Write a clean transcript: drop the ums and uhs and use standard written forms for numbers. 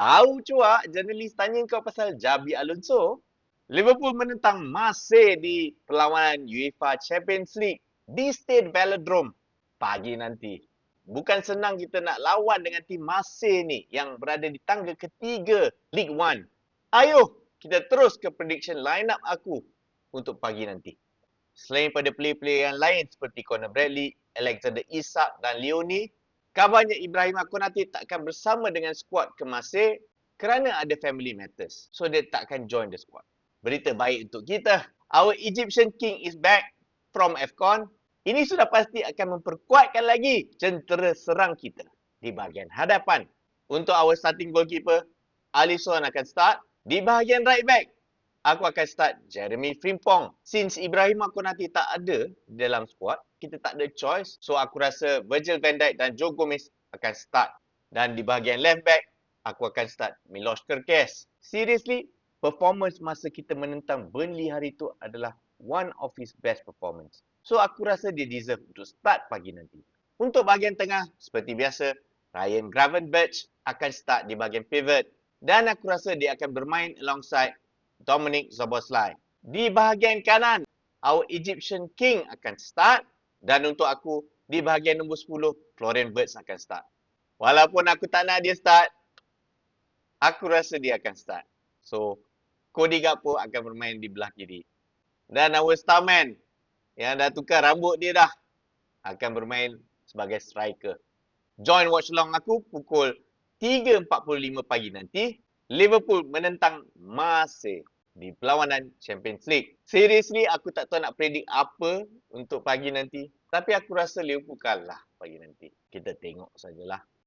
Au cuak, jurnalis tanya kau pasal Jabi Alonso. Liverpool menentang Marseille di perlawanan UEFA Champions League di Stade Velodrome pagi nanti. Bukan senang kita nak lawan dengan tim Marseille ni yang berada di tangga ketiga League One. Ayuh, kita terus ke prediction line-up aku untuk pagi nanti. Selain pada player-player yang lain seperti Conor Bradley, Alexander Isak dan Leone, kabarnya Ibrahim Konate takkan bersama dengan skuad ke Marseille kerana ada family matters. So dia takkan join the squad. Berita baik untuk kita. Our Egyptian King is back from AFCON. Ini sudah pasti akan memperkuatkan lagi jentera serang kita di bahagian hadapan. Untuk our starting goalkeeper, Alisson akan start. Di bahagian right back, aku akan start Jeremy Frimpong. Since Ibrahim Konate tak ada dalam squad, kita tak ada choice. So aku rasa Virgil van Dijk dan Joe Gomez akan start. Dan di bahagian left back, aku akan start Milos Kerkez. Seriously, performance masa kita menentang Burnley hari itu adalah one of his best performance. So aku rasa dia deserve untuk start pagi nanti. Untuk bahagian tengah, seperti biasa, Ryan Gravenberch akan start di bahagian pivot. Dan aku rasa dia akan bermain alongside Dominic Szoboszlai. Di bahagian kanan, our Egyptian King akan start. Dan untuk aku, di bahagian nombor 10, Florian Wirtz akan start. Walaupun aku tak nak dia start, aku rasa dia akan start. So, Cody Gakpo akan bermain di belah kiri. Dan our starman, yang dah tukar rambut dia dah, akan bermain sebagai striker. Join watch along aku pukul 3.45 pagi nanti. Liverpool menentang Marseille di perlawanan Champions League. Seriously, aku tak tahu nak predict apa untuk pagi nanti. Tapi aku rasa Liverpool kalah pagi nanti. Kita tengok sajalah.